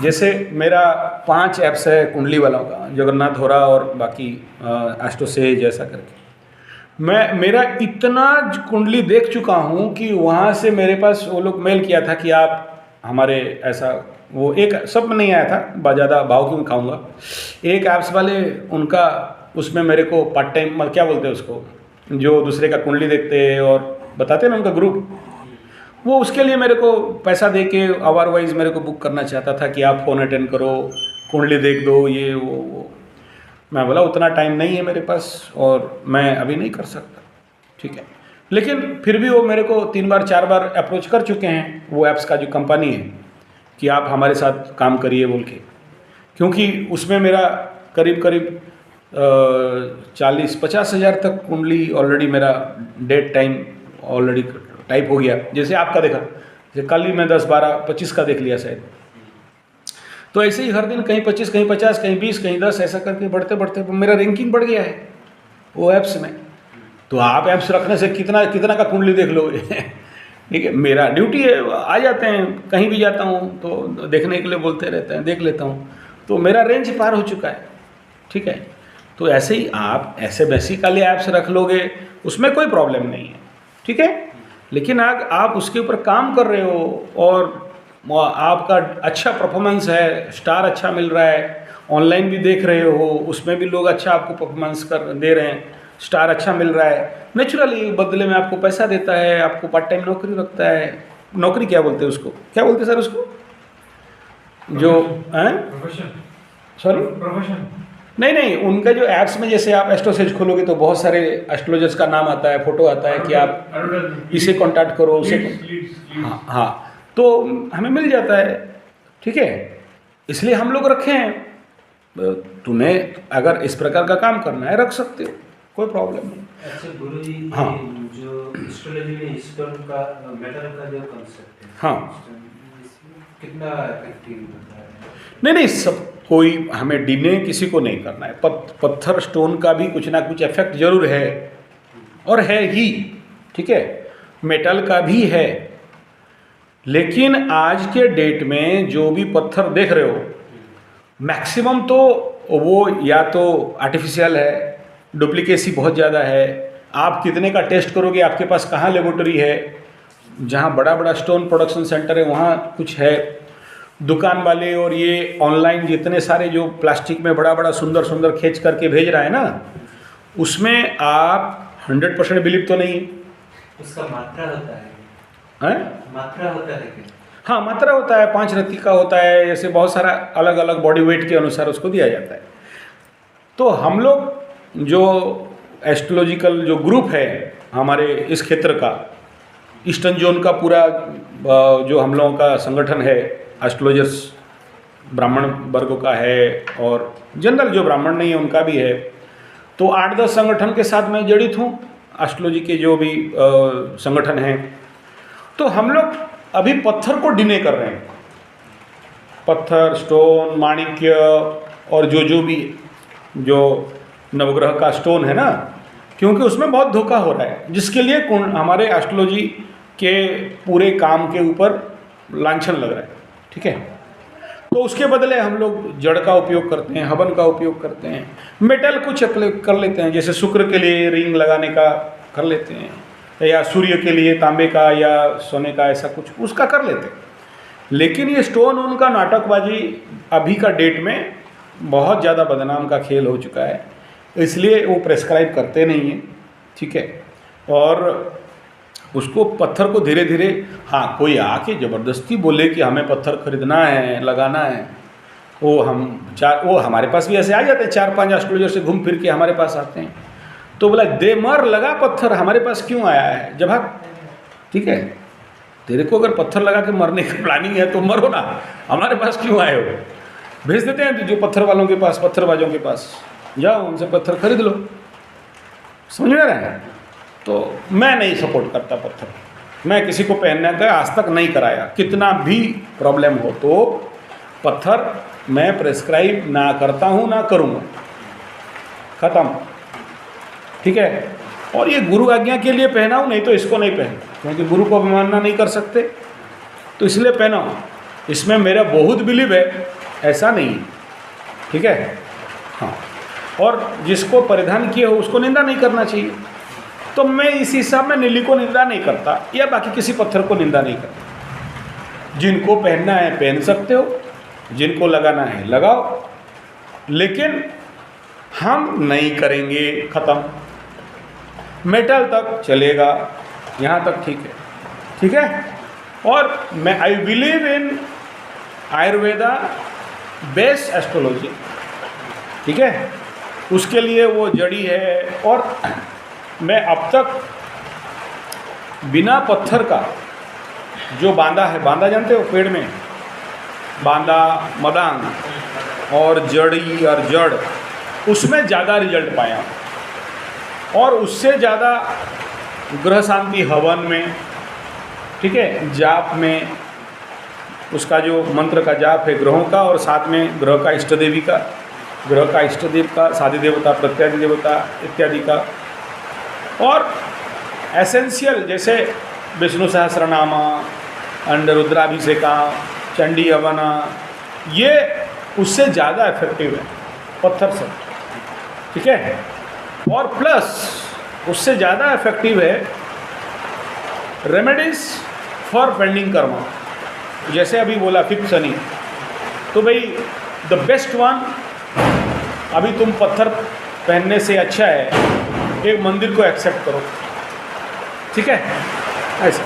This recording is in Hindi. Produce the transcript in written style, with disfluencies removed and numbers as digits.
जैसे मेरा 5 ऐप्स है कुंडली वालों का, जगन्नाथ होरा और बाकी एस्ट्रोसेज ऐसा करके। मैं मेरा इतना कुंडली देख चुका हूँ कि वहाँ से मेरे पास वो लोग मेल किया था कि आप हमारे ऐसा, वो एक सब में नहीं आया था, ज़्यादा भाव क्यों खाऊंगा, एक ऐप्स वाले उनका उसमें मेरे को पार्ट टाइम क्या बोलते हैं उसको, जो दूसरे का कुंडली देखते हैं और बताते हैं ना उनका ग्रुप, वो उसके लिए मेरे को पैसा दे के आवर वाइज मेरे को बुक करना चाहता था कि आप फ़ोन अटेंड करो, कुंडली देख दो, ये वो। मैं बोला उतना टाइम नहीं है मेरे पास और मैं अभी नहीं कर सकता, ठीक है। लेकिन फिर भी वो मेरे को 3 बार 4 बार अप्रोच कर चुके हैं, वो ऐप्स का जो कंपनी है, कि आप हमारे साथ काम करिए बोल के, क्योंकि उसमें मेरा करीब करीब 40-50 हज़ार तक कुंडली ऑलरेडी मेरा डेट टाइम ऑलरेडी टाइप हो गया। जैसे आपका देखा, जैसे कल ही मैं 10, 12, 25 का देख लिया शायद। तो ऐसे ही हर दिन कहीं 25, कहीं 50, कहीं 20, कहीं 10 ऐसा करके बढ़ते बढ़ते मेरा रैंकिंग बढ़ गया है वो ऐप्स में। तो आप ऐप्स रखने से कितना कितना का कुंडली देख लोगे ठीक है। मेरा ड्यूटी है, आ जाते हैं, कहीं भी जाता हूँ तो देखने के लिए बोलते रहते हैं, देख लेता हूँ, तो मेरा रेंज पार हो चुका है, ठीक है। तो ऐसे ही आप ऐसे बेसिकली ऐप्स रख लोगे, उसमें कोई प्रॉब्लम नहीं है, ठीक है। लेकिन आप उसके ऊपर काम कर रहे हो और आपका अच्छा परफॉर्मेंस है, स्टार अच्छा मिल रहा है, ऑनलाइन भी देख रहे हो, उसमें भी लोग अच्छा आपको परफॉर्मेंस कर दे रहे हैं, स्टार अच्छा मिल रहा है, नेचुरली बदले में आपको पैसा देता है, आपको पार्ट टाइम नौकरी रखता है। नौकरी क्या बोलते हैं उसको, क्या बोलते हैं सर उसको, जो हैं, सॉरी प्रोफेशन, नहीं, उनका जो ऐप्स में जैसे आप एस्ट्रोसेज खोलोगे तो बहुत सारे एस्ट्रोलॉजर्स का नाम आता है, फोटो आता है कि आप इसे कांटेक्ट करो, उसे, हाँ, तो हमें मिल जाता है, ठीक है। इसलिए हम लोग रखे हैं। तुम्हें अगर इस प्रकार का काम करना है रख सकते हो, कोई प्रॉब्लम नहीं। अच्छा गुरुजी, हाँ, जो एस्ट्रोलॉजी में स्टोन का मेटल का जो कांसेप्ट है, हाँ, कितना इफेक्टिव होता है? नहीं, सब कोई हमें डिने किसी को नहीं करना है। पत्थर स्टोन का भी कुछ ना कुछ इफेक्ट जरूर है और है ही, ठीक है, मेटल का भी है। लेकिन आज के डेट में जो भी पत्थर देख रहे हो, मैक्सिमम तो वो या तो आर्टिफिशियल है, डुप्लीकेसी बहुत ज़्यादा है। आप कितने का टेस्ट करोगे, आपके पास कहाँ लेबोरेटरी है, जहाँ बड़ा बड़ा स्टोन प्रोडक्शन सेंटर है वहाँ कुछ है। दुकान वाले और ये ऑनलाइन जितने सारे जो प्लास्टिक में बड़ा बड़ा सुंदर सुंदर खींच करके भेज रहा है ना, उसमें आप 100% बिलीव तो नहीं है। उसका मात्रा होता है, मात्रा होता है क्या? हाँ, मात्रा होता है, 5 रत्ती का होता है, ऐसे बहुत सारा अलग अलग बॉडी वेट के अनुसार उसको दिया जाता है। तो हम लोग जो एस्ट्रोलॉजिकल जो ग्रुप है हमारे इस क्षेत्र का, ईस्टर्न जोन का पूरा जो हम लोगों का संगठन है, एस्ट्रोलॉजर्स ब्राह्मण वर्गों का है और जनरल जो ब्राह्मण नहीं है उनका भी है। तो 8-10 संगठन के साथ मैं जड़ित हूँ, एस्ट्रोलॉजी के जो भी संगठन हैं। तो हम लोग अभी पत्थर को डिने कर रहे हैं, पत्थर, स्टोन, माणिक्य और जो भी जो नवग्रह का स्टोन है ना, क्योंकि उसमें बहुत धोखा हो रहा है, जिसके लिए हमारे एस्ट्रोलॉजी के पूरे काम के ऊपर लांछन लग रहा है, ठीक है। तो उसके बदले हम लोग जड़ का उपयोग करते हैं, हवन का उपयोग करते हैं, मेटल कुछ कर लेते हैं, जैसे शुक्र के लिए रिंग लगाने का कर लेते हैं, या सूर्य के लिए तांबे का या सोने का ऐसा कुछ उसका कर लेते हैं। लेकिन ये स्टोन उनका नाटकबाजी अभी का डेट में बहुत ज़्यादा बदनाम का खेल हो चुका है, इसलिए वो प्रेस्क्राइब करते नहीं हैं, ठीक है। और उसको पत्थर को धीरे धीरे, हाँ, कोई आके ज़बरदस्ती बोले कि हमें पत्थर खरीदना है, लगाना है, वो हमारे पास भी ऐसे आ जाते हैं, 4-5 एस्ट्रोलॉजर से घूम फिर के हमारे पास आते हैं। तो बोला दे मर, लगा पत्थर, हमारे पास क्यों आया है जब आप, ठीक है, तेरे को अगर पत्थर लगा के मरने की प्लानिंग है तो मरो ना, हमारे पास क्यों आए हो। भेज देते हैं जो पत्थर वालों के पास, पत्थरबाजों के पास, जाओ उनसे पत्थर खरीद लो, समझ में रहे हैं। तो मैं नहीं सपोर्ट करता पत्थर, मैं किसी को पहनने का आज तक नहीं कराया, कितना भी प्रॉब्लम हो तो पत्थर मैं प्रेस्क्राइब ना करता हूँ, ना करूँगा, ख़त्म, ठीक है। और ये गुरु आज्ञा के लिए पहनाऊँ, नहीं तो इसको नहीं पहन, क्योंकि गुरु को अवमानना नहीं कर सकते, तो इसलिए पहनाऊँ। इसमें मेरा बहुत बिलीव है, ऐसा नहीं है, ठीक है। हाँ, और जिसको परिधान किए हो उसको निंदा नहीं करना चाहिए। तो मैं इस हिसाब में नीली को निंदा नहीं करता या बाकी किसी पत्थर को निंदा नहीं करता। जिनको पहनना है पहन सकते हो, जिनको लगाना है लगाओ, लेकिन हम नहीं करेंगे ख़त्म। मेटल तक चलेगा, यहाँ तक ठीक है, ठीक है। और मैं I believe in Ayurveda best astrology, ठीक है। उसके लिए वो जड़ी है। और मैं अब तक बिना पत्थर का जो बांदा है, बांदा जानते हो पेड़ में, बांदा, मदांग और जड़ी और जड़, उसमें ज़्यादा रिजल्ट पाया। और उससे ज़्यादा ग्रह शांति हवन में, ठीक है, जाप में, उसका जो मंत्र का जाप है ग्रहों का, और साथ में ग्रह का इष्ट देवी का, ग्रह का इष्ट देव का, साधि देवता, प्रत्यादि देवता इत्यादि का। और एसेंशियल जैसे विष्णु सहस्रनामा, अंड रुद्राभिषेका, चंडी हवना, ये उससे ज़्यादा इफेक्टिव है पत्थर से, ठीक है। और प्लस उससे ज़्यादा इफेक्टिव है रेमेडीज फॉर पेंडिंग कर्मा। जैसे अभी बोला फिफ्थ शनि, तो भाई द बेस्ट वन, अभी तुम पत्थर पहनने से अच्छा है एक मंदिर को एक्सेप्ट करो, ठीक है, ऐसा।